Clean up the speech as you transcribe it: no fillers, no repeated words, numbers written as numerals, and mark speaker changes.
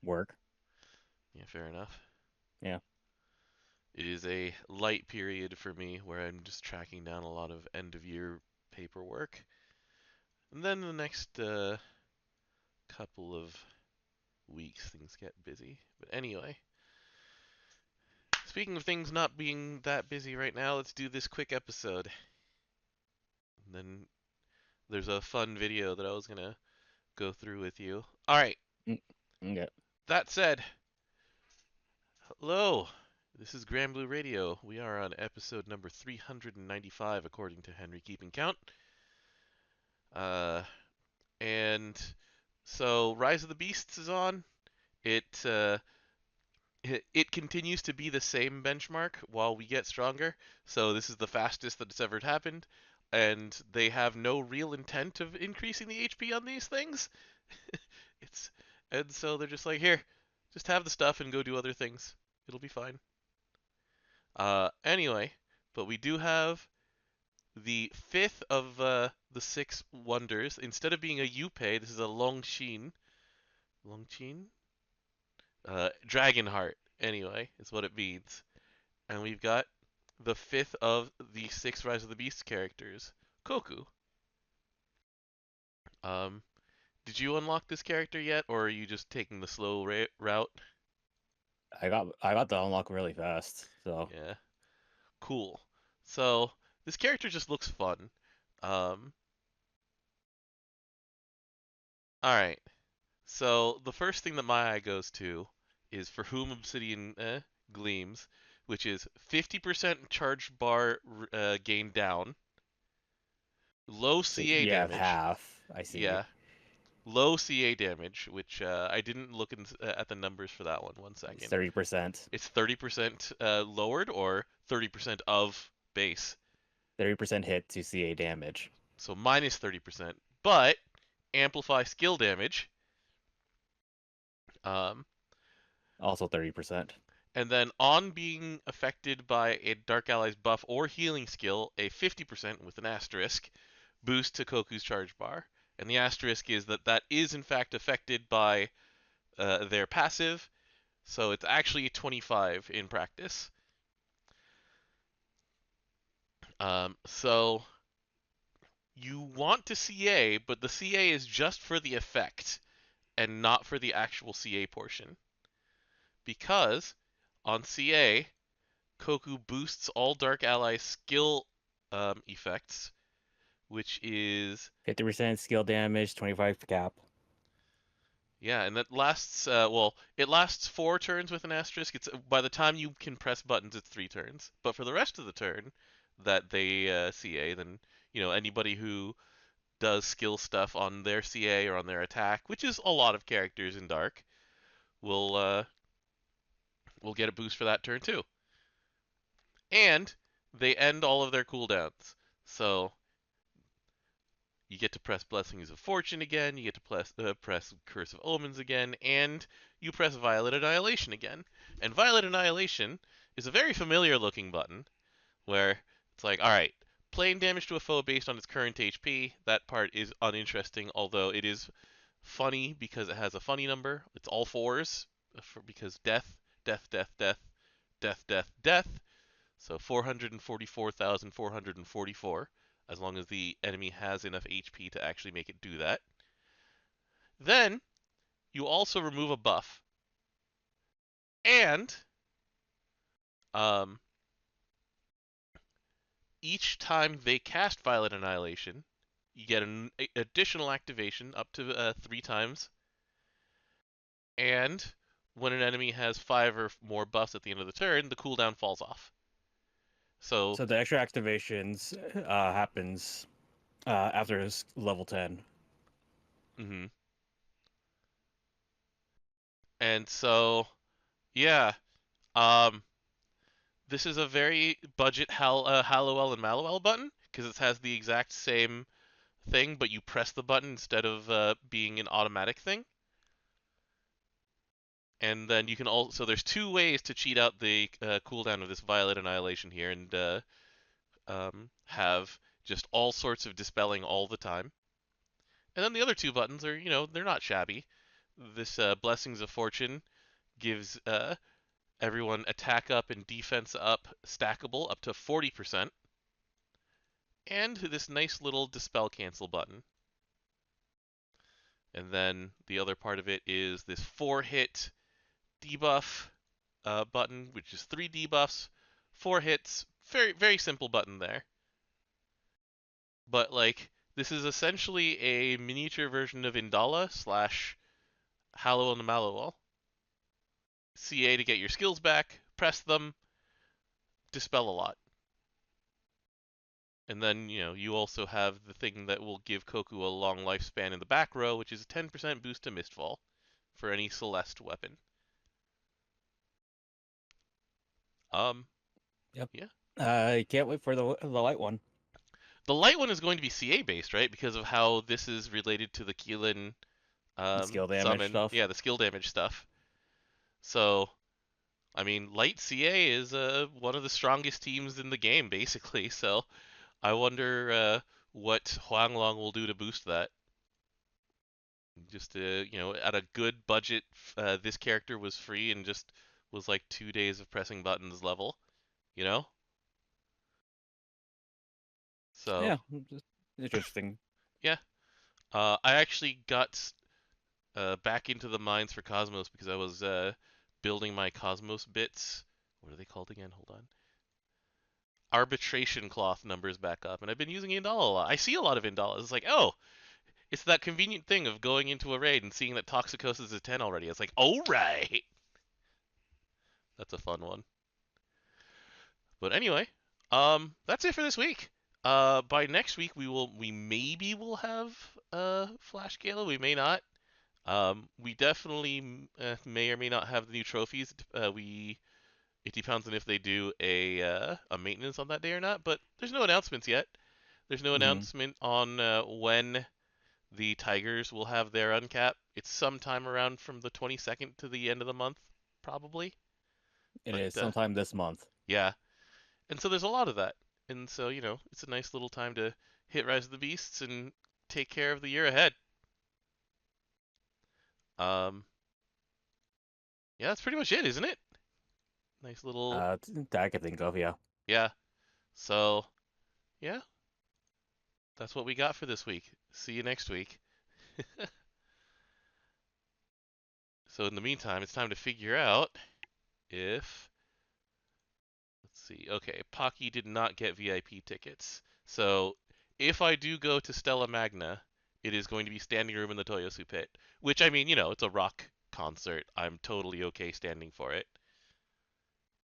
Speaker 1: Work.
Speaker 2: Yeah, fair enough.
Speaker 1: Yeah.
Speaker 2: It is a light period for me where I'm just tracking down a lot of end of year paperwork. And then the next couple of weeks, things get busy. But anyway, speaking of things not being that busy right now, let's do this quick episode. And then there's a fun video that I was going to go through with you. All right,
Speaker 1: Mm, okay.
Speaker 2: that said, hello. This is Granblue Radio. We are on episode number 395 according to Henry Keeping Count. Uh, and so Rise of the Beasts is on. It it continues to be the same benchmark while we get stronger. So this is the fastest that it's ever happened, and they have no real intent of increasing the HP on these things. it's and so they're just like, here, just have the stuff and go do other things. It'll be fine. Anyway, but we do have the fifth of the six wonders. Instead of being a Yupei, this is a Longqin. Longqin? Dragonheart, anyway, is what it means. And we've got the fifth of the six Rise of the Beast characters, Koku. Um, did you unlock this character yet, or are you just taking the slow route?
Speaker 1: I got the unlock really fast. So
Speaker 2: Yeah, cool. So this character just looks fun. Um, all right. So the first thing that my eye goes to is For Whom Obsidian Gleams, which is 50% charge bar gain down, low
Speaker 1: so
Speaker 2: CA
Speaker 1: you have
Speaker 2: damage.
Speaker 1: half. I see.
Speaker 2: Yeah, low CA damage, which I didn't look at the numbers for that one. One
Speaker 1: It's
Speaker 2: second.
Speaker 1: 30%.
Speaker 2: It's 30% lowered or 30% of base.
Speaker 1: 30% hit to CA damage.
Speaker 2: So minus 30%. But amplify skill damage. Um,
Speaker 1: Also 30%.
Speaker 2: and then on being affected by a Dark Ally's buff or healing skill, a 50% with an asterisk boost to Koku's charge bar. And the asterisk is that that is in fact affected by their passive, so it's actually 25 in practice. So you want to CA, but the CA is just for the effect and not for the actual CA portion. Because on CA, Koku boosts all Dark Ally skill effects, which is
Speaker 1: 50% skill damage, 25 cap.
Speaker 2: yeah, and that lasts it lasts 4 turns with an asterisk. It's by the time you can press buttons, it's 3 turns. But for the rest of the turn that they CA, then anybody who does skill stuff on their CA or on their attack, which is a lot of characters in Dark, will will get a boost for that turn too. And they end all of their cooldowns. So you get to press Blessings of Fortune again, you get to press Curse of Omens again, and you press Violet Annihilation again. And Violet Annihilation is a very familiar looking button where it's like, alright, plain damage to a foe based on its current HP. That part is uninteresting, although it is funny because it has a funny number. It's all fours because death, death, death, death, death, death, death. So 444,444, as long as the enemy has enough HP to actually make it do that. Then you also remove a buff, and um, each time they cast Violet Annihilation, you get an additional activation up to 3 times. And when an enemy has 5 or more buffs at the end of the turn, the cooldown falls off. So,
Speaker 1: So the extra activations happens after level 10.
Speaker 2: mm-hmm. And so, yeah, um, this is a very budget Hallowell and Mallowell button because it has the exact same thing, but you press the button instead of being an automatic thing. And then you can also there's 2 ways to cheat out the cooldown of this Violet Annihilation here and have just all sorts of dispelling all the time. And then the other 2 buttons are they're not shabby. This Blessings of Fortune gives everyone attack up and defense up stackable up to 40%, and this nice little dispel cancel button. And then the other part of it is this 4-hit debuff button, which is 3 debuffs, 4 hits. Very, very simple button there. But, like, this is essentially a miniature version of Indala slash Hallow on the Mallow. CA to get your skills back, press them, dispel a lot. And then, you also have the thing that will give Koku a long lifespan in the back row, which is a 10% boost to Mistfall for any Celeste weapon.
Speaker 1: Yep.
Speaker 2: Yeah.
Speaker 1: I can't wait for the light one.
Speaker 2: The light one is going to be CA based, right? Because of how this is related to the Keelan
Speaker 1: Skill damage
Speaker 2: summon.
Speaker 1: stuff.
Speaker 2: Yeah, the skill damage stuff. So, I mean, light CA is one of the strongest teams in the game, basically. So, I wonder what Huanglong will do to boost that. Just at a good budget, this character was free and just was like 2 days of pressing buttons level, you know? So,
Speaker 1: Yeah, just interesting.
Speaker 2: yeah. I actually got back into the mines for Cosmos because I was building my Cosmos bits. What are they called again? Hold on. Arbitration cloth numbers back up, and I've been using Indala a lot. I see a lot of Indala. It's like, oh, it's that convenient thing of going into a raid and seeing that Toxicosis is 10 already. It's like, all right. That's a fun one. But anyway, that's it for this week. By next week we maybe will have Flash Gala. We may not. We definitely may or may not have the new trophies. It depends on if they do a maintenance on that day or not. But there's no announcements yet. There's no
Speaker 1: Mm-hmm.
Speaker 2: announcement on when the Tigers will have their uncap. It's sometime around from the 22nd to the end of the month, probably.
Speaker 1: It
Speaker 2: But
Speaker 1: is sometime this month.
Speaker 2: yeah, and so there's a lot of that. And so, it's a nice little time to hit Rise of the Beasts and take care of the year ahead. Um, yeah, that's pretty much it, isn't it? Nice little,
Speaker 1: That I can think of, yeah.
Speaker 2: yeah. So, yeah, that's what we got for this week. See you next week. So, in the meantime, it's time to figure out if. Let's see. Okay, Pocky did not get VIP tickets. So, if I do go to Stella Magna, it is going to be standing room in the Toyosu pit. Which, I mean, it's a rock concert. I'm totally okay standing for it.